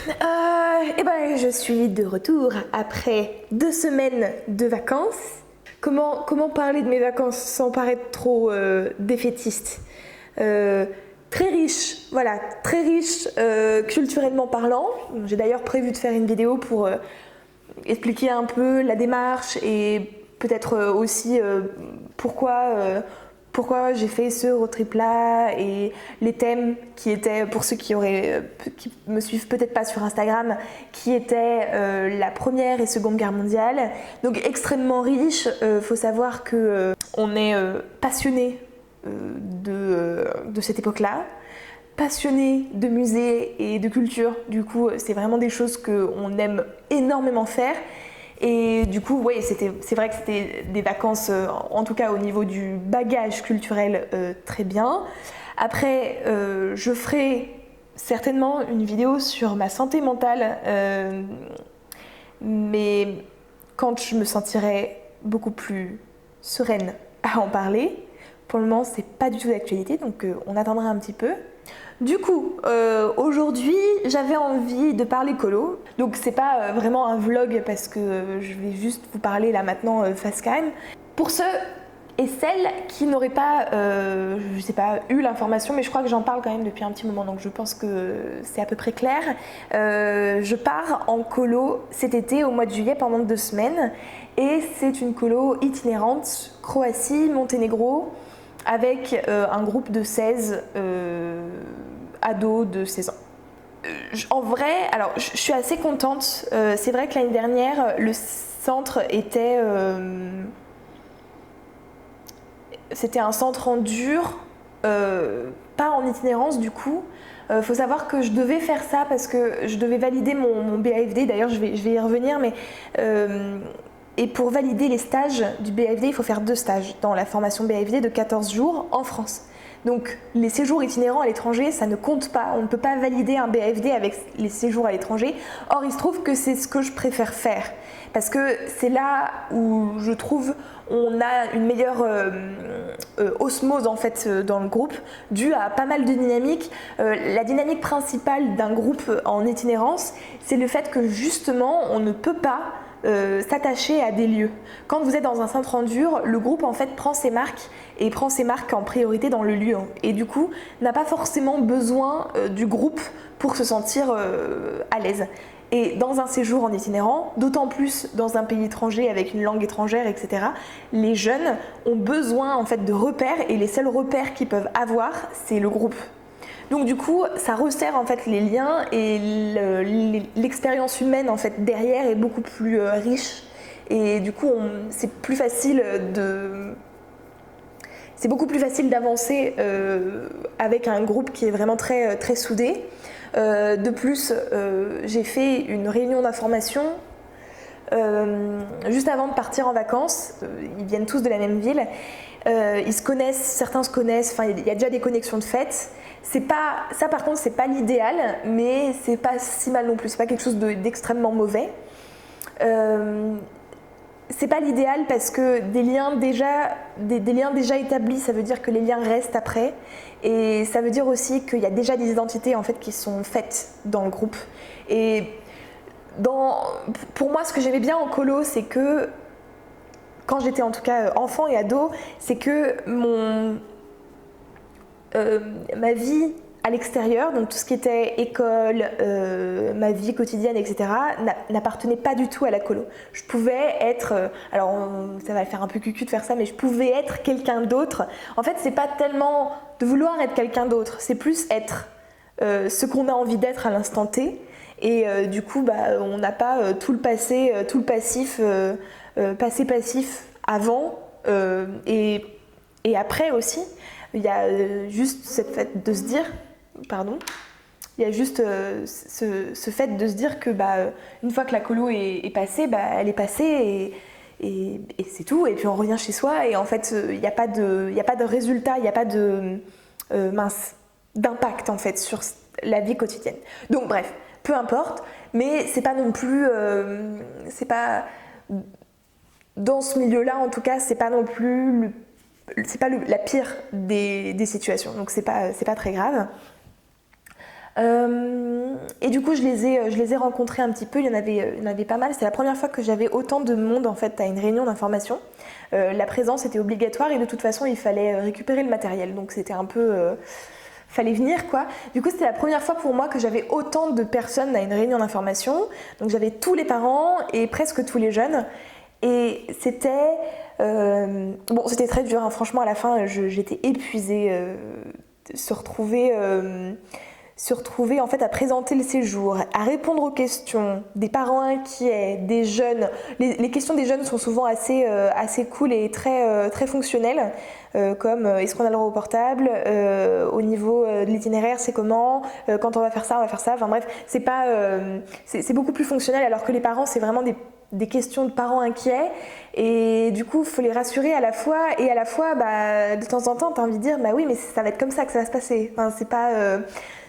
Eh ben, je suis de retour après 2 semaines de vacances. Comment parler de mes vacances sans paraître trop défaitiste? Très riche, voilà, très riche culturellement parlant. J'ai d'ailleurs prévu de faire une vidéo pour expliquer un peu la démarche et peut-être aussi pourquoi j'ai fait ce road trip là et les thèmes qui étaient, pour ceux qui me suivent peut-être pas sur Instagram, qui étaient la première et seconde guerre mondiale, donc extrêmement riche. Faut savoir que on est passionné de cette époque-là, passionné de musées et de culture. Du coup, c'est vraiment des choses qu'on aime énormément faire. Et du coup, ouais, c'est vrai que c'était des vacances, en tout cas au niveau du bagage culturel, très bien. Après, je ferai certainement une vidéo sur ma santé mentale, mais quand je me sentirai beaucoup plus sereine à en parler. Pour le moment, c'est pas du tout d'actualité, donc on attendra un petit peu. Du coup, aujourd'hui, j'avais envie de parler colo. Donc c'est pas vraiment un vlog parce que je vais juste vous parler là maintenant face cam. Pour ceux et celles qui n'auraient pas, je sais pas, eu l'information, mais je crois que j'en parle quand même depuis un petit moment, donc je pense que c'est à peu près clair. Je pars en colo cet été au mois de juillet pendant 2 semaines et c'est une colo itinérante Croatie-Monténégro avec un groupe de 16 ados de 16 ans. En vrai, alors je suis assez contente. C'est vrai que l'année dernière, le centre était... c'était un centre en dur, pas en itinérance du coup. Faut savoir que je devais faire ça parce que je devais valider mon BAFD. D'ailleurs, je vais y revenir, mais... et pour valider les stages du BAFD, il faut faire 2 stages dans la formation BAFD de 14 jours en France. Donc les séjours itinérants à l'étranger, ça ne compte pas. On ne peut pas valider un BAFD avec les séjours à l'étranger. Or, il se trouve que c'est ce que je préfère faire. Parce que c'est là où je trouve on a une meilleure osmose en fait dans le groupe, due à pas mal de dynamiques. La dynamique principale d'un groupe en itinérance, c'est le fait que justement on ne peut pas s'attacher à des lieux. Quand vous êtes dans un centre en dur, le groupe en fait prend ses marques et prend ses marques en priorité dans le lieu. Et du coup, n'a pas forcément besoin du groupe pour se sentir à l'aise. Et dans un séjour en itinérant, d'autant plus dans un pays étranger avec une langue étrangère, etc., les jeunes ont besoin en fait de repères et les seuls repères qu'ils peuvent avoir, c'est le groupe. Donc du coup, ça resserre en fait les liens et l'expérience humaine en fait derrière est beaucoup plus riche. Et du coup, c'est beaucoup plus facile d'avancer avec un groupe qui est vraiment très, très soudé. De plus, j'ai fait une réunion d'information juste avant de partir en vacances. Ils viennent tous de la même ville. Ils se connaissent, certains se connaissent, enfin il y a déjà des connexions de fait. Ça par contre c'est pas l'idéal, mais c'est pas si mal non plus, c'est pas quelque chose d'extrêmement mauvais. C'est pas l'idéal parce que des liens déjà établis, ça veut dire que les liens restent après, et ça veut dire aussi qu'il y a déjà des identités en fait qui sont faites dans le groupe. Et pour moi, ce que j'aimais bien en colo, c'est que quand j'étais en tout cas enfant et ado, c'est que ma vie à l'extérieur, donc tout ce qui était école, ma vie quotidienne, etc., n'appartenait pas du tout à la colo. Je pouvais être, alors ça va faire un peu cucu de faire ça, mais je pouvais être quelqu'un d'autre. En fait, c'est pas tellement de vouloir être quelqu'un d'autre, c'est plus être ce qu'on a envie d'être à l'instant T. Et du coup, on n'a pas tout le passé, tout le passif, passé-passif avant et après aussi. Il y a juste cette fait de se dire, il y a juste ce fait de se dire que une fois que la colo est passée, elle est passée et c'est tout. Et puis on revient chez soi et en fait il n'y a pas de résultat, il n'y a pas de d'impact en fait sur la vie quotidienne. Donc bref, peu importe, mais c'est pas non plus, c'est pas dans ce milieu-là en tout cas, c'est pas non plus la pire des situations, donc c'est pas très grave. Et du coup, je les ai rencontrés un petit peu, il y en avait pas mal. C'était la première fois que j'avais autant de monde en fait à une réunion d'information. La présence était obligatoire et de toute façon, il fallait récupérer le matériel. Donc c'était un peu... fallait venir quoi. Du coup, c'était la première fois pour moi que j'avais autant de personnes à une réunion d'information. Donc j'avais tous les parents et presque tous les jeunes. Et c'était... c'était très dur, hein. Franchement, à la fin, j'étais épuisée. Se retrouver en fait à présenter le séjour, à répondre aux questions des parents inquiets, des jeunes. Les questions des jeunes sont souvent assez cool et très fonctionnelles, comme est-ce qu'on a le droit au portable, au niveau de l'itinéraire c'est comment, quand on va faire ça, enfin bref, c'est beaucoup plus fonctionnel, alors que les parents c'est vraiment des questions de parents inquiets, et du coup il faut les rassurer à la fois, et à la fois de temps en temps tu as envie de dire bah oui mais ça va être comme ça que ça va se passer, enfin, c'est pas...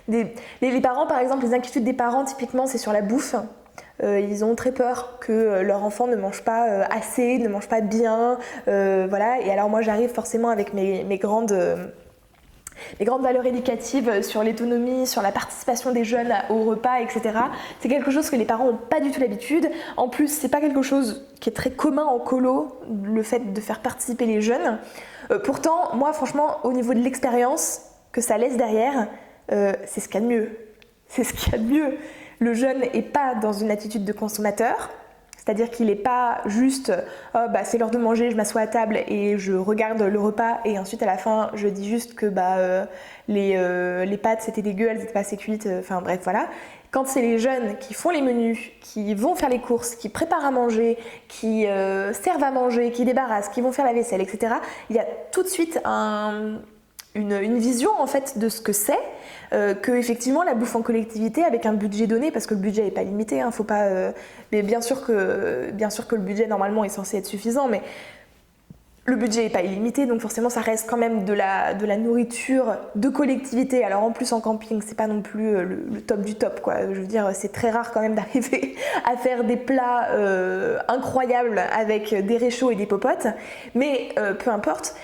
Les parents par exemple, les inquiétudes des parents typiquement c'est sur la bouffe. Ils ont très peur que leur enfant ne mange pas assez, ne mange pas bien, voilà. Et alors moi j'arrive forcément avec mes grandes valeurs éducatives sur l'autonomie, sur la participation des jeunes au repas, etc. C'est quelque chose que les parents n'ont pas du tout l'habitude. En plus, c'est pas quelque chose qui est très commun en colo, le fait de faire participer les jeunes. Pourtant, moi franchement, au niveau de l'expérience que ça laisse derrière, c'est ce qu'il y a de mieux. C'est ce qu'il y a de mieux. Le jeune n'est pas dans une attitude de consommateur, c'est-à-dire qu'il n'est pas juste c'est l'heure de manger, je m'assois à table et je regarde le repas et ensuite à la fin je dis juste que les pâtes c'était dégueu, elles n'étaient pas assez cuites, enfin bref voilà. Quand c'est les jeunes qui font les menus, qui vont faire les courses, qui préparent à manger, qui servent à manger, qui débarrassent, qui vont faire la vaisselle, etc., il y a tout de suite une vision en fait de ce que c'est, que effectivement la bouffe en collectivité avec un budget donné, parce que le budget n'est pas limité, hein, faut pas, mais bien sûr que le budget normalement est censé être suffisant, mais le budget n'est pas illimité, donc forcément ça reste quand même de la nourriture de collectivité. Alors en plus en camping c'est pas non plus le top du top quoi. Je veux dire c'est très rare quand même d'arriver à faire des plats incroyables avec des réchauds et des popotes, mais peu importe.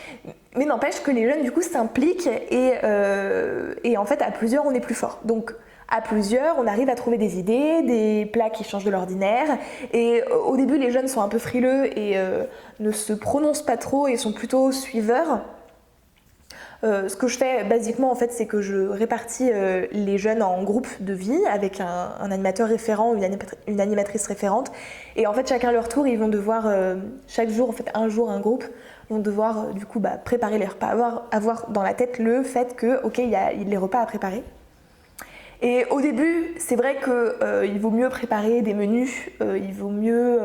Mais n'empêche que les jeunes du coup s'impliquent et en fait à plusieurs on est plus fort. Donc à plusieurs, on arrive à trouver des idées, des plats qui changent de l'ordinaire. Et au début, les jeunes sont un peu frileux et ne se prononcent pas trop et sont plutôt suiveurs. Ce que je fais basiquement, en fait, c'est que je répartis les jeunes en groupes de vie avec un animateur référent, une animatrice référente. Et en fait, chacun leur tour, ils vont devoir, chaque jour, en fait, un jour, un groupe, vont devoir du coup préparer les repas, avoir dans la tête le fait que, ok, il y a les repas à préparer. Et au début, c'est vrai qu'il vaut mieux préparer des menus, il vaut mieux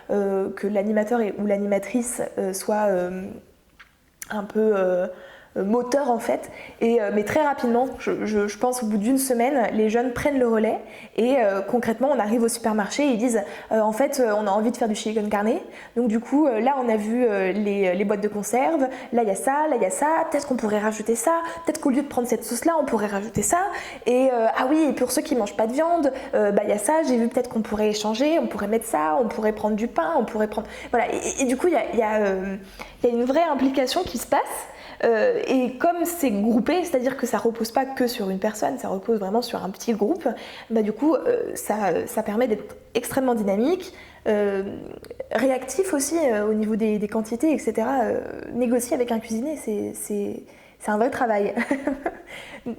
que l'animateur ou l'animatrice soit un peu moteur en fait, mais très rapidement, je pense au bout d'une semaine, les jeunes prennent le relais et concrètement on arrive au supermarché et ils disent en fait on a envie de faire du chili con carne, donc du coup là on a vu les boîtes de conserve, là il y a ça, peut-être qu'on pourrait rajouter ça, peut-être qu'au lieu de prendre cette sauce là on pourrait rajouter ça, et ah oui, et pour ceux qui mangent pas de viande, il y a ça, j'ai vu peut-être qu'on pourrait échanger, on pourrait mettre ça, on pourrait prendre du pain, on pourrait prendre... Voilà, et du coup il y a une vraie implication qui se passe. Et comme c'est groupé, c'est-à-dire que ça repose pas que sur une personne, ça repose vraiment sur un petit groupe, du coup ça permet d'être extrêmement dynamique, réactif aussi au niveau des quantités, etc. Négocier avec un cuisinier, c'est un vrai travail.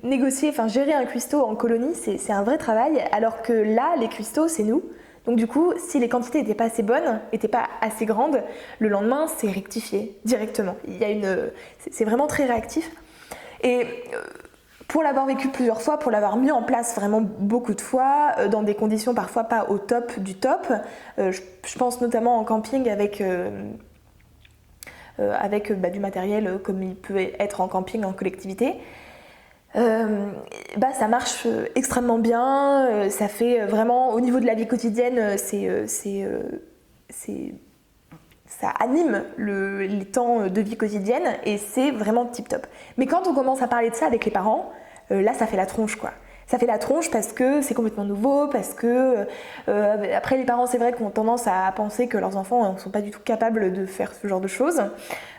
Négocier, gérer un cuistot en colonie, c'est un vrai travail, alors que là, les cuistots, c'est nous. Donc du coup, si les quantités n'étaient pas assez bonnes, n'étaient pas assez grandes, le lendemain, c'est rectifié directement. C'est vraiment très réactif. Et pour l'avoir vécu plusieurs fois, pour l'avoir mis en place vraiment beaucoup de fois, dans des conditions parfois pas au top du top, je pense notamment en camping avec du matériel comme il peut être en camping en collectivité, ça marche extrêmement bien, ça fait vraiment au niveau de la vie quotidienne, ça anime les temps de vie quotidienne et c'est vraiment tip top. Mais quand on commence à parler de ça avec les parents, là ça fait la tronche quoi. ça fait la tronche parce que c'est complètement nouveau, parce que après les parents c'est vrai qu'on tendance à penser que leurs enfants ne sont pas du tout capables de faire ce genre de choses,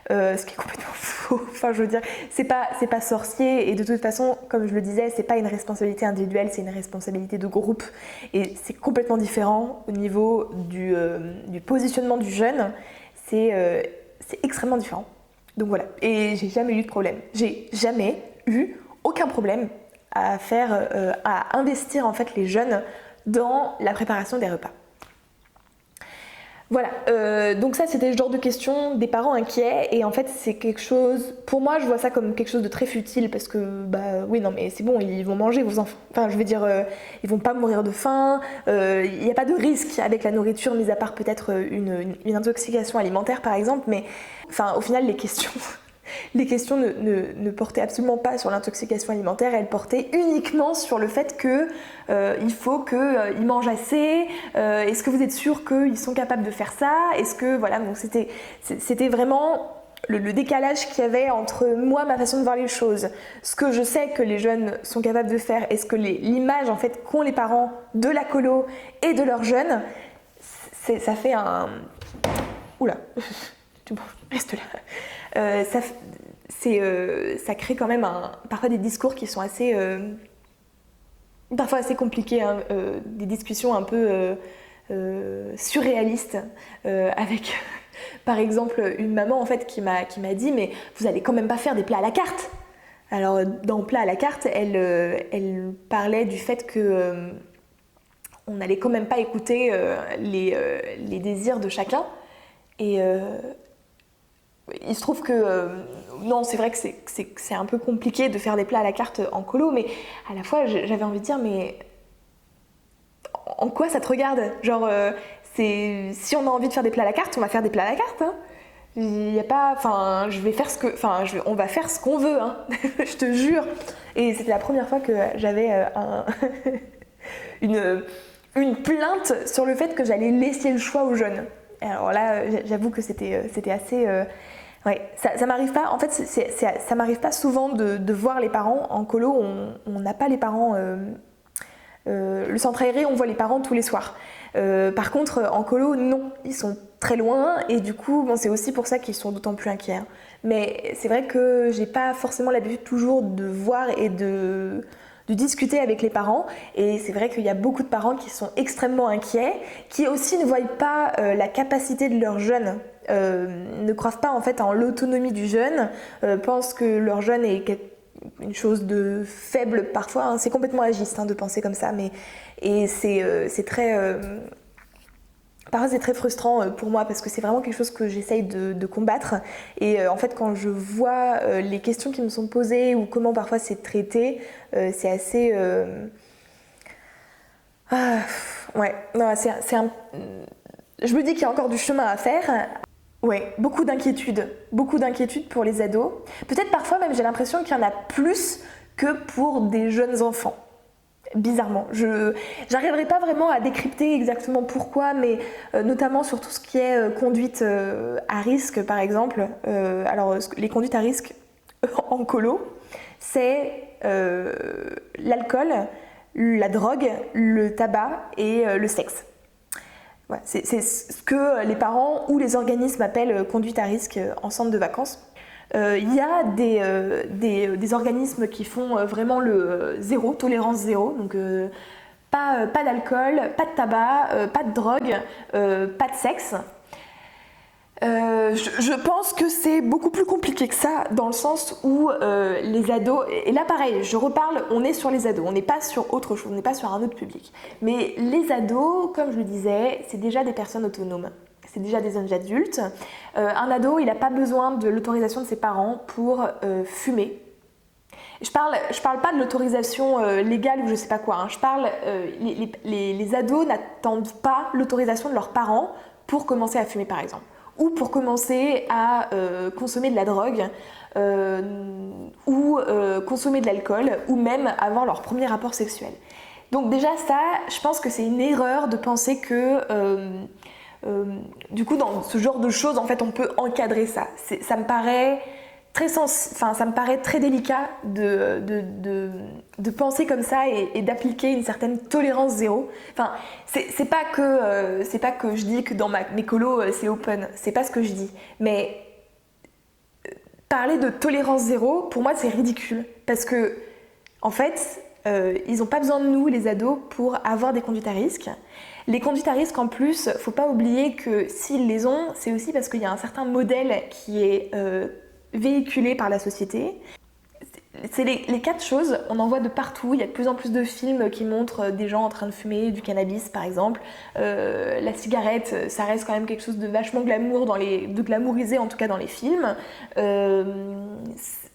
ce qui est complètement faux. Enfin je veux dire, c'est pas sorcier et de toute façon, comme je le disais, c'est pas une responsabilité individuelle, c'est une responsabilité de groupe et c'est complètement différent au niveau du positionnement du jeune, c'est extrêmement différent. Donc voilà, et j'ai jamais eu de problème, j'ai jamais eu aucun problème à investir en fait les jeunes dans la préparation des repas. Voilà, donc ça c'était le genre de question des parents inquiets et en fait c'est quelque chose, pour moi je vois ça comme quelque chose de très futile parce que bah oui non mais c'est bon, ils vont manger vos enfants, enfin je veux dire ils vont pas mourir de faim, il n'y a pas de risque avec la nourriture mis à part peut-être une intoxication alimentaire par exemple, mais enfin au final les questions ne portaient absolument pas sur l'intoxication alimentaire, elles portaient uniquement sur le fait que il faut qu'ils mangent assez, est-ce que vous êtes sûr qu'ils sont capables de faire ça, est-ce que voilà, donc c'était vraiment le décalage qu'il y avait entre moi, ma façon de voir les choses, ce que je sais que les jeunes sont capables de faire et ce que l'image en fait qu'ont les parents de la colo et de leurs jeunes, ça fait un... Oula, reste là. Ça crée quand même parfois des discours qui sont assez... parfois assez compliqués, hein, des discussions un peu surréalistes avec... Par exemple, une maman en fait qui m'a dit mais vous allez quand même pas faire des plats à la carte. Alors dans plats à la carte, elle parlait du fait que on n'allait quand même pas écouter les désirs de chacun. Et il se trouve que non, c'est vrai que c'est un peu compliqué de faire des plats à la carte en colo, mais à la fois j'avais envie de dire mais en quoi ça te regarde? Genre si on a envie de faire des plats à la carte, on va faire des plats à la carte. Hein. Il y a pas, enfin, on va faire ce qu'on veut, hein. Je te jure. Et c'était la première fois que j'avais une plainte sur le fait que j'allais laisser le choix aux jeunes. Alors là, j'avoue que c'était assez. Ouais, ça m'arrive pas. En fait, ça m'arrive pas souvent de voir les parents en colo. On n'a pas les parents. Le centre aéré, on voit les parents tous les soirs. Par contre, en colo, non, ils sont très loin et du coup, bon, c'est aussi pour ça qu'ils sont d'autant plus inquiets. Hein. Mais c'est vrai que j'ai pas forcément l'habitude toujours de voir et de discuter avec les parents et c'est vrai qu'il y a beaucoup de parents qui sont extrêmement inquiets, qui aussi ne voient pas la capacité de leur jeune, ne croient pas en fait en l'autonomie du jeune, pensent que leur jeune est une chose de faible parfois, hein. C'est complètement agiste hein, de penser comme ça, et c'est très... Parfois c'est très frustrant pour moi parce que c'est vraiment quelque chose que j'essaye de combattre et en fait quand je vois les questions qui me sont posées ou comment parfois c'est traité, c'est assez... ouais, non, je me dis qu'il y a encore du chemin à faire. Ouais, beaucoup d'inquiétudes pour les ados. Peut-être parfois même j'ai l'impression qu'il y en a plus que pour des jeunes enfants. Bizarrement, j'arriverai pas vraiment à décrypter exactement pourquoi, mais notamment sur tout ce qui est conduite à risque par exemple. Alors les conduites à risque en colo, c'est l'alcool, la drogue, le tabac et le sexe. Ouais, c'est ce que les parents ou les organismes appellent conduite à risque en centre de vacances. Il y a des organismes qui font vraiment le zéro, tolérance zéro, donc pas d'alcool, pas de tabac, pas de drogue, pas de sexe. Je pense que c'est beaucoup plus compliqué que ça dans le sens où les ados, et là pareil, je reparle, on est sur les ados, on n'est pas sur autre chose, on n'est pas sur un autre public. Mais les ados, comme je le disais, c'est déjà des personnes autonomes. C'est déjà des jeunes adultes. Un ado, il n'a pas besoin de l'autorisation de ses parents pour fumer. Je parle pas de l'autorisation légale ou je sais pas quoi. Hein. Je parle, les ados n'attendent pas l'autorisation de leurs parents pour commencer à fumer par exemple. Ou pour commencer à consommer de la drogue, ou consommer de l'alcool, ou même avoir leur premier rapport sexuel. Donc déjà ça, je pense que c'est une erreur de penser que... du coup, dans ce genre de choses, en fait, on peut encadrer ça. Ça me paraît ça me paraît très délicat de penser comme ça et d'appliquer une certaine tolérance zéro. Enfin, c'est pas que je dis que dans mes colos c'est open, c'est pas ce que je dis. Mais parler de tolérance zéro, pour moi c'est ridicule. Parce que, en fait, ils n'ont pas besoin de nous, les ados, pour avoir des conduites à risque. Les conduites à risque, en plus, faut pas oublier que s'ils les ont, c'est aussi parce qu'il y a un certain modèle qui est véhiculé par la société. C'est les quatre choses, on en voit de partout. Il y a de plus en plus de films qui montrent des gens en train de fumer du cannabis, par exemple. La cigarette, ça reste quand même quelque chose de vachement glamour, de glamourisé en tout cas dans les films.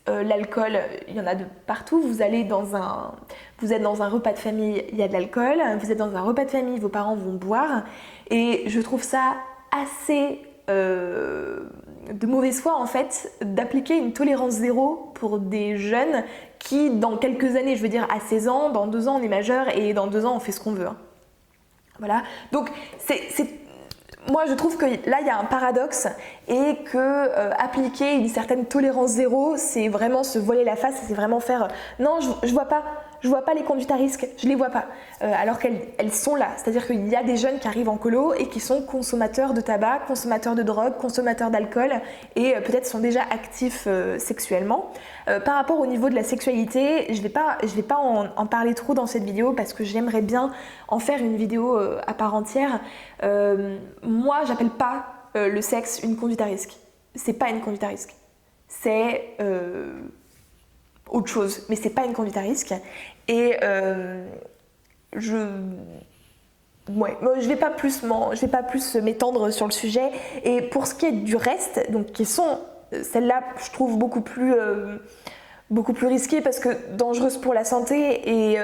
L'alcool, il y en a de partout. Vous êtes dans un repas de famille, il y a de l'alcool. Vous êtes dans un repas de famille, vos parents vont boire. Et je trouve ça assez de mauvaise foi en fait d'appliquer une tolérance zéro pour des jeunes qui dans quelques années, je veux dire à 16 ans, dans 2 ans on est majeur et dans 2 ans on fait ce qu'on veut. Voilà, donc moi je trouve que là il y a un paradoxe et que appliquer une certaine tolérance zéro c'est vraiment se voiler la face, c'est vraiment faire non je vois pas les conduites à risque, je les vois pas, alors qu'elles sont là, c'est-à-dire qu'il y a des jeunes qui arrivent en colo et qui sont consommateurs de tabac, consommateurs de drogue, consommateurs d'alcool et peut-être sont déjà actifs sexuellement. Par rapport au niveau de la sexualité, je vais pas en parler trop dans cette vidéo parce que j'aimerais bien en faire une vidéo à part entière. Moi j'appelle pas le sexe une conduite à risque, c'est pas une conduite à risque, c'est autre chose, mais c'est pas une conduite à risque. Et je vais pas plus m'étendre sur le sujet. Et pour ce qui est du reste, donc qui sont celles-là, je trouve beaucoup plus risquées parce que dangereuses pour la santé et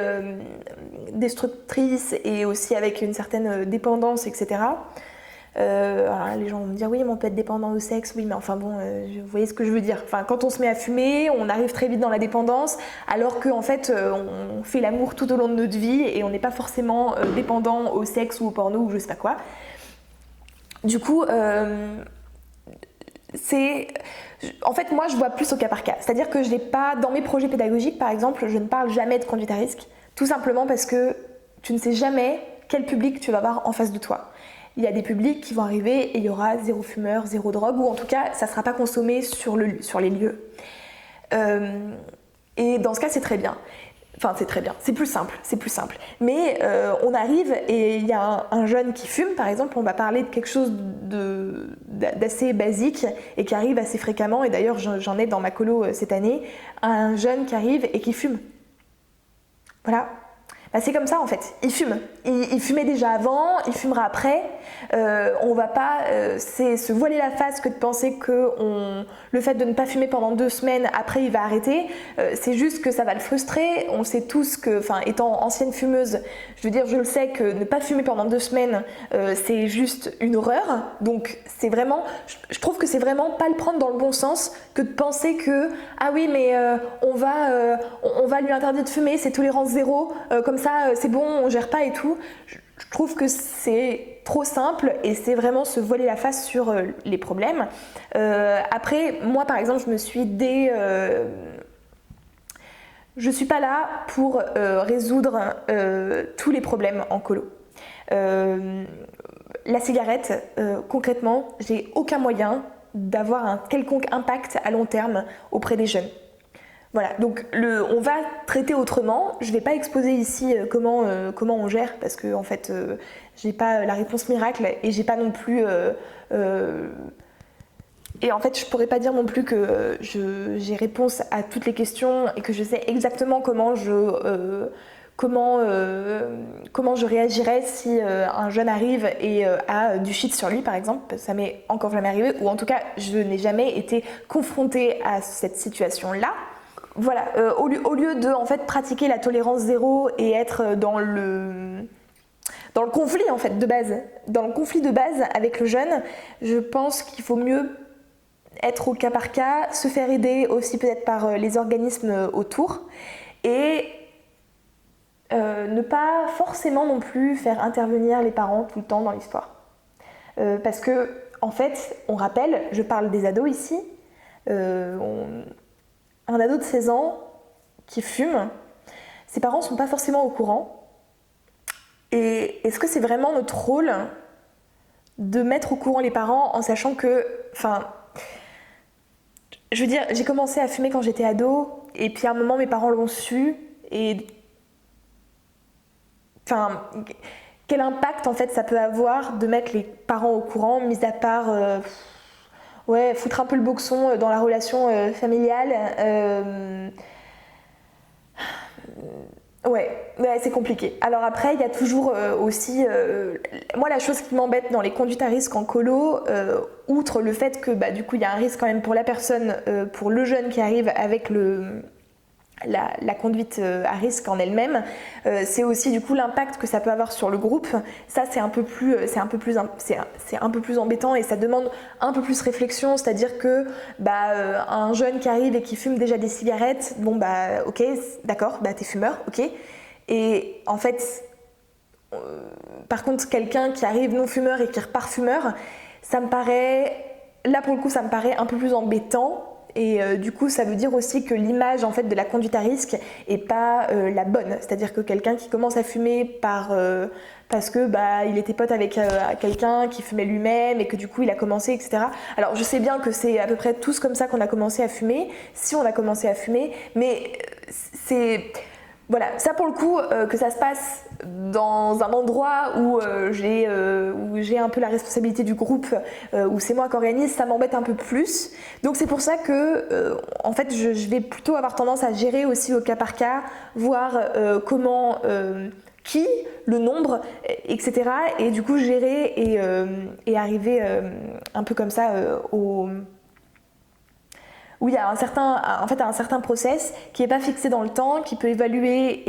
destructrices et aussi avec une certaine dépendance, etc. Alors les gens vont me dire oui mais on peut être dépendant au sexe, oui mais enfin bon vous voyez ce que je veux dire, enfin quand on se met à fumer on arrive très vite dans la dépendance alors qu'en fait on fait l'amour tout au long de notre vie et on n'est pas forcément dépendant au sexe ou au porno ou je sais pas quoi. Du coup en fait moi je vois plus au cas par cas, c'est-à-dire que je n'ai pas dans mes projets pédagogiques par exemple, je ne parle jamais de conduite à risque, tout simplement parce que tu ne sais jamais quel public tu vas avoir en face de toi. Il y a des publics qui vont arriver et il y aura zéro fumeur, zéro drogue, ou en tout cas, ça ne sera pas consommé sur les lieux. Et dans ce cas, c'est très bien. Enfin, c'est très bien, c'est plus simple. Mais on arrive et il y a un jeune qui fume, par exemple, on va parler de quelque chose d'assez basique et qui arrive assez fréquemment, et d'ailleurs j'en ai dans ma colo cette année, un jeune qui arrive et qui fume. Voilà. Bah c'est comme ça en fait, il fume. Il fumait déjà avant, il fumera après. On va pas c'est se voiler la face que de penser que le fait de ne pas fumer pendant 2 semaines, après il va arrêter. C'est juste que ça va le frustrer. On sait tous que, étant ancienne fumeuse, je veux dire, je le sais que ne pas fumer pendant 2 semaines, c'est juste une horreur. Donc c'est vraiment, je trouve que c'est vraiment pas le prendre dans le bon sens que de penser que ah oui mais on va lui interdire de fumer, c'est tolérance zéro, comme ça c'est bon, on gère pas et tout. Je trouve que c'est trop simple et c'est vraiment se voiler la face sur les problèmes. Après, moi par exemple, je suis pas là pour résoudre tous les problèmes en colo. La cigarette, concrètement, j'ai aucun moyen d'avoir un quelconque impact à long terme auprès des jeunes. Voilà, donc on va traiter autrement. Je ne vais pas exposer ici comment on gère parce que en fait, j'ai pas la réponse miracle et j'ai pas non plus. Et en fait, je pourrais pas dire non plus que j'ai réponse à toutes les questions et que je sais exactement comment je réagirais si un jeune arrive et a du shit sur lui par exemple. Ça m'est encore jamais arrivé, ou en tout cas, je n'ai jamais été confrontée à cette situation-là. Voilà, au lieu de en fait pratiquer la tolérance zéro et être dans le conflit en fait de base, avec le jeune, je pense qu'il faut mieux être au cas par cas, se faire aider aussi peut-être par les organismes autour et ne pas forcément non plus faire intervenir les parents tout le temps dans l'histoire. Parce que en fait, on rappelle, je parle des ados ici, Un ado de 16 ans qui fume, ses parents ne sont pas forcément au courant. Et est-ce que c'est vraiment notre rôle de mettre au courant les parents en sachant que... Enfin, je veux dire, j'ai commencé à fumer quand j'étais ado, et puis à un moment mes parents l'ont su, et... Enfin, quel impact en fait ça peut avoir de mettre les parents au courant, mis à part... ouais, foutre un peu le boxon dans la relation familiale. Ouais, c'est compliqué. Alors après, il y a toujours aussi... moi, la chose qui m'embête dans les conduites à risque en colo, outre le fait que du coup, il y a un risque quand même pour la personne, pour le jeune qui arrive avec la conduite à risque en elle-même, c'est aussi du coup l'impact que ça peut avoir sur le groupe. Ça, c'est un peu plus embêtant et ça demande un peu plus réflexion, c'est-à-dire que un jeune qui arrive et qui fume déjà des cigarettes, bon ok, d'accord, t'es fumeur, ok. Et en fait, par contre, quelqu'un qui arrive non fumeur et qui repart fumeur, ça me paraît, là pour le coup, ça me paraît un peu plus embêtant. Et du coup, ça veut dire aussi que l'image en fait de la conduite à risque est pas la bonne. C'est-à-dire que quelqu'un qui commence à fumer parce que il était pote avec quelqu'un qui fumait lui-même et que du coup il a commencé, etc. Alors je sais bien que c'est à peu près tous comme ça qu'on a commencé à fumer, si on a commencé à fumer, mais c'est... Voilà, ça pour le coup, que ça se passe dans un endroit où j'ai un peu la responsabilité du groupe, où c'est moi qui organise, ça m'embête un peu plus. Donc c'est pour ça que, en fait, je vais plutôt avoir tendance à gérer aussi au cas par cas, voir comment, qui, le nombre, etc. Et du coup gérer et arriver un peu comme ça où il y a un certain process qui n'est pas fixé dans le temps, qui peut évoluer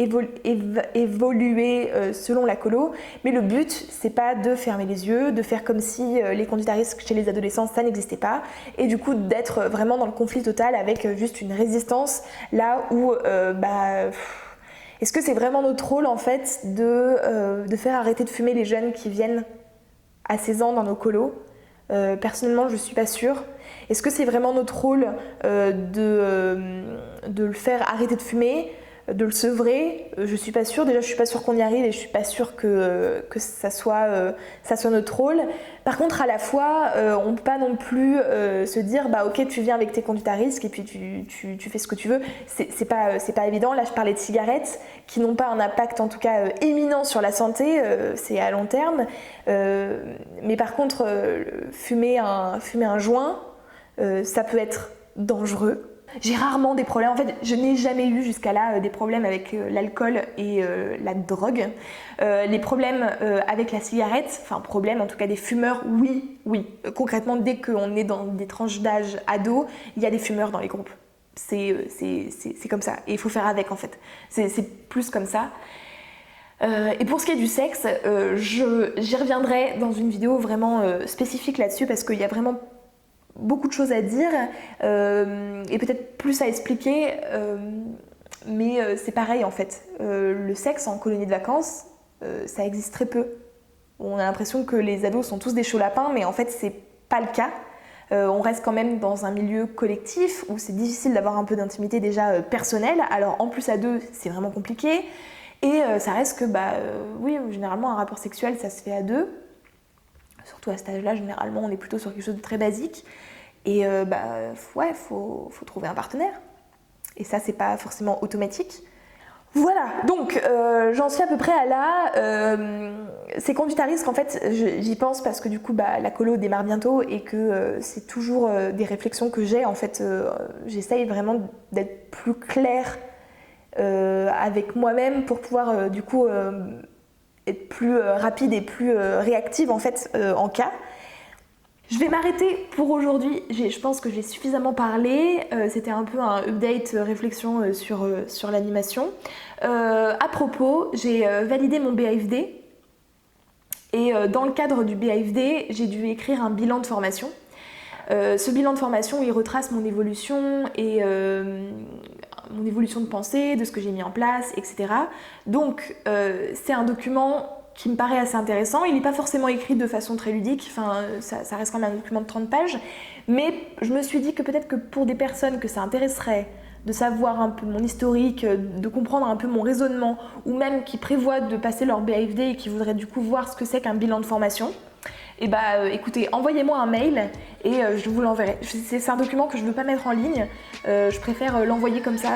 selon la colo. Mais le but, c'est pas de fermer les yeux, de faire comme si les conduites à risque chez les adolescents, ça n'existait pas. Et du coup, d'être vraiment dans le conflit total avec juste une résistance là où... est-ce que c'est vraiment notre rôle en fait de faire arrêter de fumer les jeunes qui viennent à 16 ans dans nos colos? Personnellement, je ne suis pas sûre. Est-ce que c'est vraiment notre rôle de le faire arrêter de fumer, de le sevrer? Je ne suis pas sûre. Déjà, je ne suis pas sûre qu'on y arrive et je ne suis pas sûre que ça soit notre rôle. Par contre, à la fois, on ne peut pas non plus se dire ok, tu viens avec tes conduites à risque et puis tu fais ce que tu veux. C'est pas évident. Là, je parlais de cigarettes qui n'ont pas un impact en tout cas éminent sur la santé, c'est à long terme. Mais par contre, fumer un joint, ça peut être dangereux. J'ai rarement des problèmes, en fait je n'ai jamais eu jusqu'à là des problèmes avec l'alcool et la drogue. Les problèmes avec la cigarette, enfin problèmes en tout cas des fumeurs, oui. Concrètement, dès qu'on est dans des tranches d'âge ado, il y a des fumeurs dans les groupes. C'est comme ça et il faut faire avec en fait. C'est plus comme ça. Et pour ce qui est du sexe, j'y reviendrai dans une vidéo vraiment spécifique là-dessus parce qu'il y a vraiment beaucoup de choses à dire et peut-être plus à expliquer, mais c'est pareil en fait. Le sexe en colonie de vacances, ça existe très peu. On a l'impression que les ados sont tous des chauds lapins, mais en fait c'est pas le cas. On reste quand même dans un milieu collectif où c'est difficile d'avoir un peu d'intimité déjà personnelle. Alors en plus à deux, c'est vraiment compliqué. Et ça reste que, oui, généralement un rapport sexuel ça se fait à deux. Surtout à cet âge-là, généralement on est plutôt sur quelque chose de très basique. Et faut trouver un partenaire. Et ça, c'est pas forcément automatique. Voilà, donc j'en suis à peu près à là. Ces conduites à risque, en fait, j'y pense parce que du coup, la colo démarre bientôt et que c'est toujours des réflexions que j'ai. En fait, j'essaye vraiment d'être plus claire avec moi-même pour pouvoir du coup être plus rapide et plus réactive en fait en cas. Je vais m'arrêter pour aujourd'hui, je pense que j'ai suffisamment parlé, c'était un peu un update réflexion sur l'animation. À propos, j'ai validé mon BAFD et dans le cadre du BAFD, j'ai dû écrire un bilan de formation. Ce bilan de formation, il retrace mon évolution et mon évolution de pensée, de ce que j'ai mis en place, etc. Donc c'est un document qui me paraît assez intéressant. Il n'est pas forcément écrit de façon très ludique, enfin, ça reste quand même un document de 30 pages. Mais je me suis dit que peut-être que pour des personnes que ça intéresserait de savoir un peu mon historique, de comprendre un peu mon raisonnement, ou même qui prévoient de passer leur BAFD et qui voudraient du coup voir ce que c'est qu'un bilan de formation, et écoutez, envoyez-moi un mail et je vous l'enverrai. C'est un document que je ne veux pas mettre en ligne, je préfère l'envoyer comme ça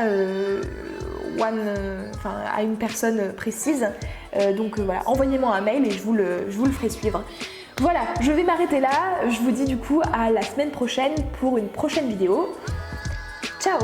à une personne précise. Donc voilà, envoyez-moi un mail et je vous le ferai suivre. Voilà, je vais m'arrêter là. Je vous dis du coup à la semaine prochaine pour une prochaine vidéo. Ciao!